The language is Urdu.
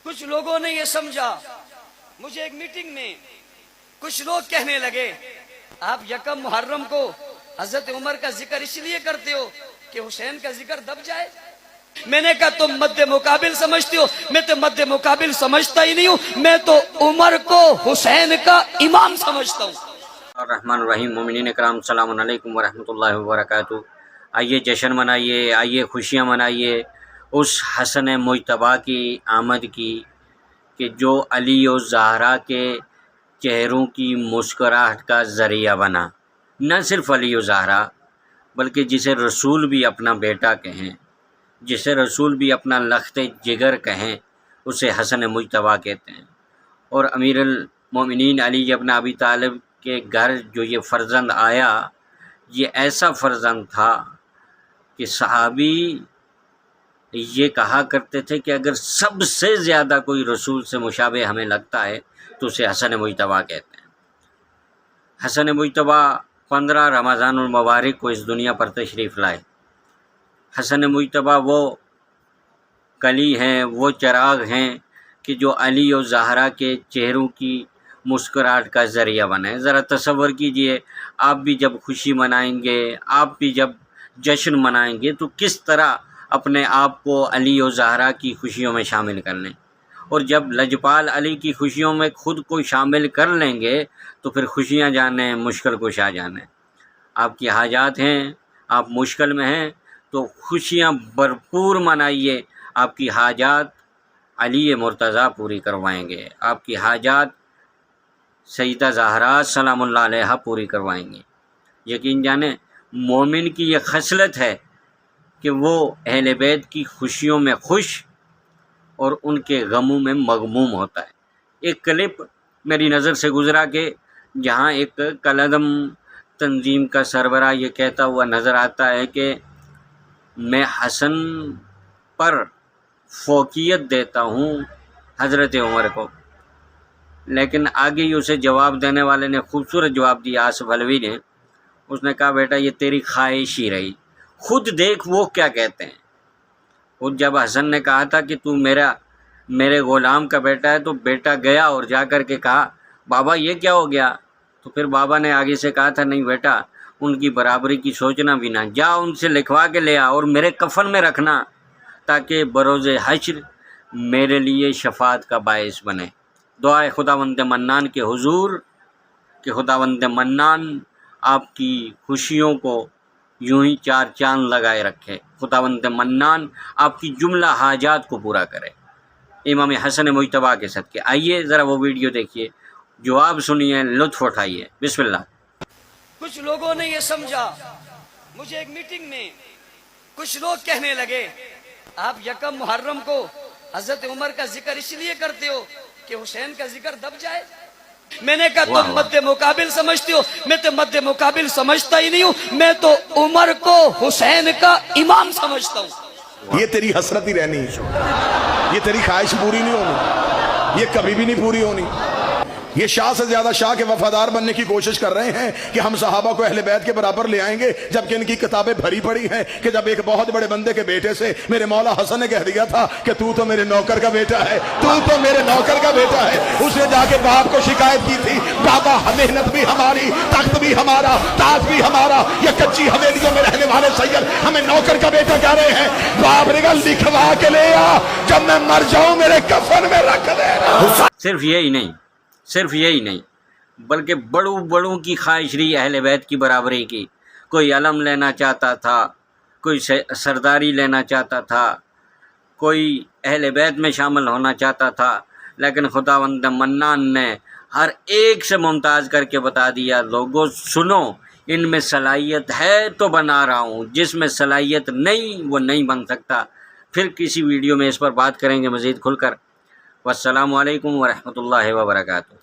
کچھ لوگوں نے یہ سمجھا، مجھے ایک میٹنگ میں کچھ لوگ کہنے لگے آپ یکم محرم کو حضرت عمر کا ذکر اس لیے کرتے ہو کہ حسین کا ذکر دب جائے۔ میں نے کہا تم مد مقابل سمجھتے ہو، میں تو مد مقابل سمجھتا ہی نہیں ہوں، میں تو عمر کو حسین کا امام سمجھتا ہوں۔ الرحمن الرحیم، مومنین کرام السلام علیکم ورحمۃ اللہ وبرکاتہ۔ آئیے جشن منائیے، آئیے خوشیاں منائیے اس حسن مجتبیٰ کی آمد کی کہ جو علی و زہرا کے چہروں کی مسکراہٹ کا ذریعہ بنا۔ نہ صرف علی و زہرا بلکہ جسے رسول بھی اپنا بیٹا کہیں، جسے رسول بھی اپنا لخت جگر کہیں، اسے حسن مجتبیٰ کہتے ہیں۔ اور امیر المومنین علی ابن ابی طالب کے گھر جو یہ فرزند آیا، یہ ایسا فرزند تھا کہ صحابی یہ کہا کرتے تھے کہ اگر سب سے زیادہ کوئی رسول سے مشابہ ہمیں لگتا ہے تو اسے حسن مجتبیٰ کہتے ہیں۔ حسن مجتبیٰ 15 رمضان المبارک کو اس دنیا پر تشریف لائے۔ حسن مجتبیٰ وہ کلی ہیں، وہ چراغ ہیں کہ جو علی و زہرا کے چہروں کی مسکراہٹ کا ذریعہ بنے۔ ذرا تصور کیجئے، آپ بھی جب خوشی منائیں گے، آپ بھی جب جشن منائیں گے تو کس طرح اپنے آپ کو علی و زہرا کی خوشیوں میں شامل کر لیں، اور جب لجپال علی کی خوشیوں میں خود کو شامل کر لیں گے تو پھر خوشیاں جانیں، مشکل کشا جانیں۔ آپ کی حاجات ہیں، آپ مشکل میں ہیں تو خوشیاں بھرپور منائیے، آپ کی حاجات علی مرتضیٰ پوری کروائیں گے، آپ کی حاجات سیدہ زہرا سلام اللہ علیہا پوری کروائیں گے۔ یقین جانیں مومن کی یہ خصلت ہے کہ وہ اہل بیت کی خوشیوں میں خوش اور ان کے غموں میں مغموم ہوتا ہے۔ ایک کلپ میری نظر سے گزرا کہ جہاں ایک کالعدم تنظیم کا سربراہ یہ کہتا ہوا نظر آتا ہے کہ میں حسن پر فوقیت دیتا ہوں حضرت عمر کو، لیکن آگے ہی اسے جواب دینے والے نے خوبصورت جواب دیا، آصف حلوی نے۔ اس نے کہا بیٹا یہ تیری خواہش ہی رہی، خود دیکھ وہ کیا کہتے ہیں۔ خود جب حسن نے کہا تھا کہ تو میرے غلام کا بیٹا ہے تو بیٹا گیا اور جا کر کے کہا بابا یہ کیا ہو گیا، تو پھر بابا نے آگے سے کہا تھا نہیں بیٹا ان کی برابری کی سوچنا بھی نہ، جا ان سے لکھوا کے لے آ اور میرے کفن میں رکھنا تاکہ بروز حشر میرے لیے شفاعت کا باعث بنے۔ دعائے خداوند منان کے حضور کہ خداوند منان آپ کی خوشیوں کو یوں ہی چار چاند لگائے رکھے، خداوند منان آپ کی جملہ حاجات کو پورا کرے۔ امام حسن مجتبیٰ کے صدقے آئیے ذرا وہ ویڈیو دیکھیے، جواب سنیے، لطف اٹھائیے۔ بسم اللہ۔ کچھ لوگوں نے یہ سمجھا، مجھے ایک میٹنگ میں کچھ لوگ کہنے لگے آپ یکم محرم کو حضرت عمر کا ذکر اس لیے کرتے ہو کہ حسین کا ذکر دب جائے۔ میں نے کہا تم مد مقابل سمجھتے ہو، میں تو مد مقابل سمجھتا ہی نہیں ہوں، میں تو عمر کو حسین کا امام سمجھتا ہوں۔ یہ تیری حسرت ہی رہنی ہے، یہ تیری خواہش پوری نہیں ہونی، یہ کبھی بھی نہیں پوری ہونی۔ یہ شاہ سے زیادہ شاہ کے وفادار بننے کی کوشش کر رہے ہیں کہ ہم صحابہ کو اہل بیت کے برابر لے آئیں گے، جبکہ ان کی کتابیں بھری پڑی ہیں کہ جب ایک بہت بڑے بندے کے بیٹے سے میرے مولا حسن نے کہہ دیا تھا کہ تو میرے نوکر کا بیٹا ہے، تو میرے نوکر کا بیٹا ہے، اس نے جا کے باپ کو شکایت کی تھی بابا محنت بھی ہماری، تخت بھی ہمارا، تاج بھی ہمارا، یہ کچی حویلیوں میں رہنے والے سید ہمیں نوکر کا بیٹا کہہ رہے ہیں۔ باپ نے کہا لکھوا کے لے آ، جب میں مر جاؤں میرے کفن میں رکھ دینا۔ صرف یہی نہیں بلکہ بڑوں کی خواہش رہی اہل بیت کی برابری کی۔ کوئی علم لینا چاہتا تھا، کوئی سرداری لینا چاہتا تھا، کوئی اہل بیت میں شامل ہونا چاہتا تھا، لیکن خداوند منان نے ہر ایک سے ممتاز کر کے بتا دیا لوگوں سنو، ان میں صلاحیت ہے تو بنا رہا ہوں، جس میں صلاحیت نہیں وہ نہیں بن سکتا۔ پھر کسی ویڈیو میں اس پر بات کریں گے مزید کھل کر۔ والسلام علیکم ورحمۃ اللہ وبرکاتہ۔